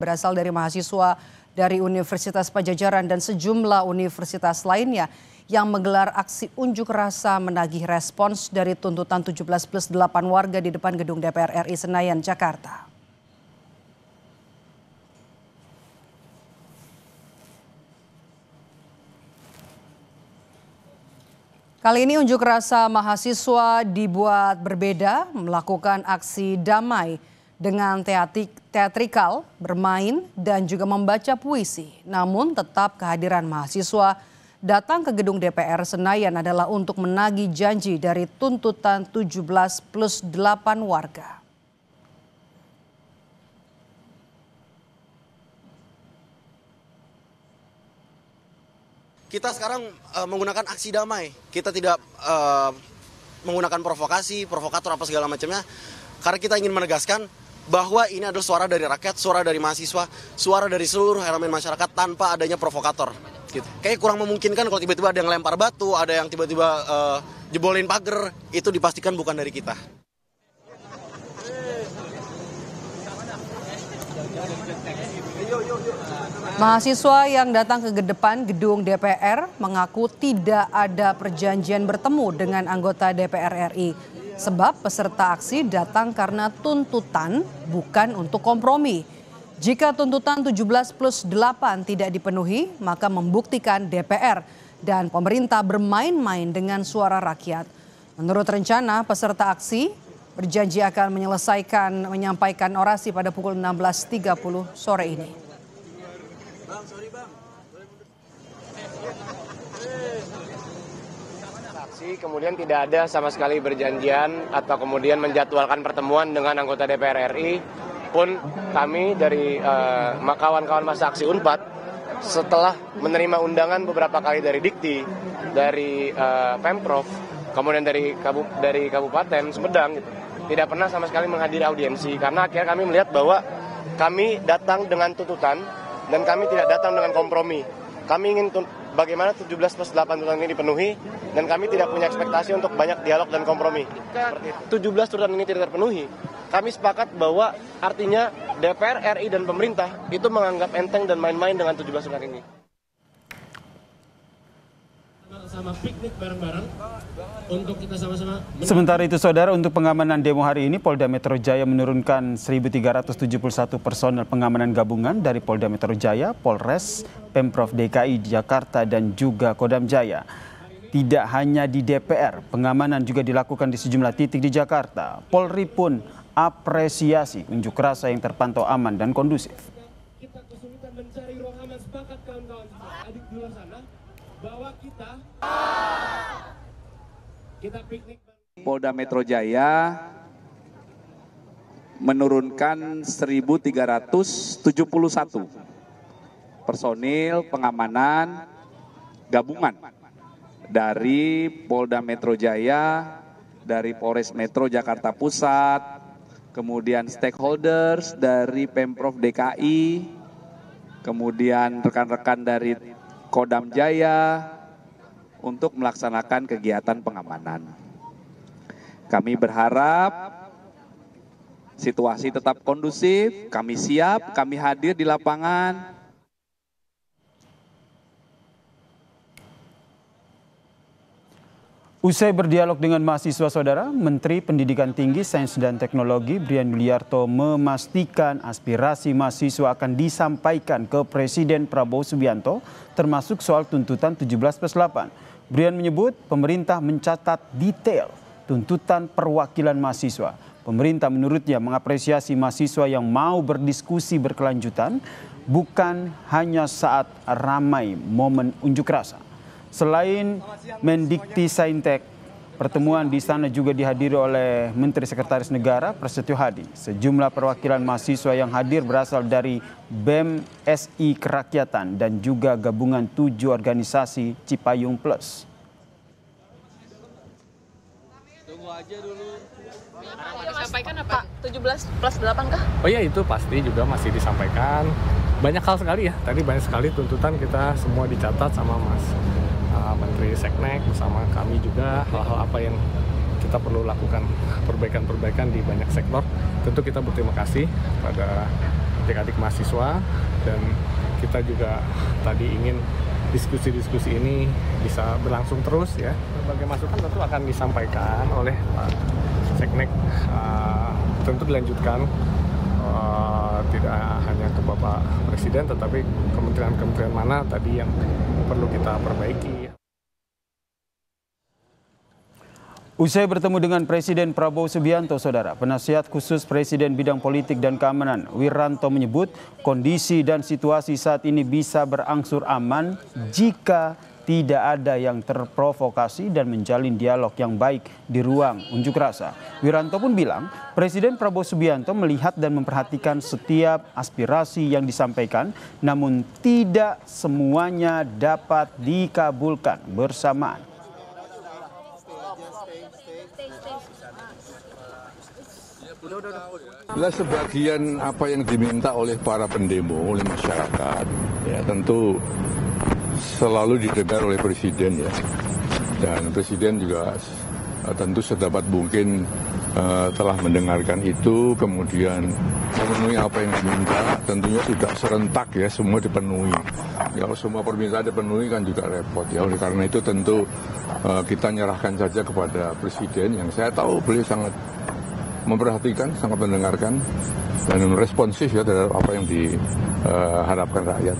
berasal dari mahasiswa dari Universitas Padjadjaran dan sejumlah universitas lainnya yang menggelar aksi unjuk rasa menagih respons dari tuntutan 17+8 warga di depan gedung DPR RI Senayan, Jakarta. Kali ini unjuk rasa mahasiswa dibuat berbeda, melakukan aksi damai dengan teatrikal, bermain, dan juga membaca puisi. Namun tetap kehadiran mahasiswa datang ke gedung DPR Senayan adalah untuk menagih janji dari tuntutan 17+8 warga. Kita sekarang menggunakan aksi damai. Kita tidak menggunakan provokasi, provokator apa segala macamnya. Karena kita ingin menegaskan bahwa ini adalah suara dari rakyat, suara dari mahasiswa, suara dari seluruh elemen masyarakat tanpa adanya provokator. Gitu. Kayak kurang memungkinkan kalau tiba-tiba ada yang lempar batu, ada yang tiba-tiba jebolin pagar, itu dipastikan bukan dari kita. Mahasiswa yang datang ke depan gedung DPR mengaku tidak ada perjanjian bertemu dengan anggota DPR RI. Sebab peserta aksi datang karena tuntutan bukan untuk kompromi. Jika tuntutan 17+8 tidak dipenuhi, maka membuktikan DPR dan pemerintah bermain-main dengan suara rakyat. Menurut rencana, peserta aksi berjanji akan menyampaikan orasi pada pukul 16.30 sore ini. Kemudian tidak ada sama sekali berjanjian atau kemudian menjadwalkan pertemuan dengan anggota DPR RI pun kami dari kawan-kawan masa aksi Unpad setelah menerima undangan beberapa kali dari Dikti, dari Pemprov, kemudian dari Kabupaten Sumedang gitu, tidak pernah sama sekali menghadiri audiensi karena akhirnya kami melihat bahwa kami datang dengan tuntutan dan kami tidak datang dengan kompromi. Kami ingin bagaimana 17+8 tuntutan ini dipenuhi dan kami tidak punya ekspektasi untuk banyak dialog dan kompromi. 17 tuntutan ini tidak terpenuhi, kami sepakat bahwa artinya DPR, RI, dan pemerintah itu menganggap enteng dan main-main dengan 17 tuntutan ini. Sama piknik bareng-bareng untuk kita sama-sama. Sementara itu saudara, untuk pengamanan demo hari ini Polda Metro Jaya menurunkan 1.371 personel pengamanan gabungan dari Polda Metro Jaya, Polres, Pemprov DKI Jakarta dan juga Kodam Jaya. Tidak hanya di DPR, pengamanan juga dilakukan di sejumlah titik di Jakarta. Polri pun apresiasi unjuk rasa yang terpantau aman dan kondusif. Kita kesulitan mencari ruang aman, sepakat kawan-kawan adik di luar sana bahwa kita piknik. Polda Metro Jaya menurunkan 1.371 personil pengamanan gabungan dari Polda Metro Jaya, dari Polres Metro Jakarta Pusat, kemudian stakeholders dari Pemprov DKI, kemudian rekan-rekan dari Kodam Jaya untuk melaksanakan kegiatan pengamanan. Kami berharap situasi tetap kondusif, kami siap, kami hadir di lapangan. Usai berdialog dengan mahasiswa saudara, Menteri Pendidikan Tinggi, Sains dan Teknologi Brian Williarto memastikan aspirasi mahasiswa akan disampaikan ke Presiden Prabowo Subianto, termasuk soal tuntutan 17+8. Brian menyebut pemerintah mencatat detail tuntutan perwakilan mahasiswa. Pemerintah menurutnya mengapresiasi mahasiswa yang mau berdiskusi berkelanjutan, bukan hanya saat ramai momen unjuk rasa. Selain Mendikti Saintek, pertemuan di sana juga dihadiri oleh Menteri Sekretaris Negara Prasetyo Hadi. Sejumlah perwakilan mahasiswa yang hadir berasal dari BEM SI Kerakyatan dan juga gabungan 7 organisasi Cipayung Plus. Tunggu aja dulu. Disampaikan apa? 17+8 kah? Oh iya, itu pasti juga masih disampaikan. Banyak hal sekali ya. Tadi banyak sekali tuntutan kita semua dicatat sama Mas Menteri Seknek bersama kami juga, hal-hal apa yang kita perlu lakukan, perbaikan-perbaikan di banyak sektor. Tentu kita berterima kasih pada adik-adik mahasiswa, dan kita juga tadi ingin diskusi-diskusi ini bisa berlangsung terus ya. Berbagai masukan tentu akan disampaikan oleh Pak Seknek, tentu dilanjutkan tidak hanya ke Bapak Presiden, tetapi kementerian-kementerian mana tadi yang perlu kita perbaiki. Usai bertemu dengan Presiden Prabowo Subianto, Saudara, Penasihat Khusus Presiden Bidang Politik dan Keamanan Wiranto menyebut kondisi dan situasi saat ini bisa berangsur aman jika tidak ada yang terprovokasi dan menjalin dialog yang baik di ruang unjuk rasa. Wiranto pun bilang Presiden Prabowo Subianto melihat dan memperhatikan setiap aspirasi yang disampaikan, namun tidak semuanya dapat dikabulkan bersamaan. Bila sebagian apa yang diminta oleh para pendemo, oleh masyarakat, ya tentu selalu didengar oleh Presiden ya. Dan Presiden juga tentu sedapat mungkin telah mendengarkan itu, kemudian memenuhi apa yang diminta. Tentunya tidak serentak ya, semua dipenuhi. Kalau semua permintaan dipenuhi kan juga repot ya. Oleh karena itu tentu kita nyerahkan saja kepada Presiden yang saya tahu beliau sangat memperhatikan, sangat mendengarkan dan responsif ya terhadap apa yang diharapkan rakyat.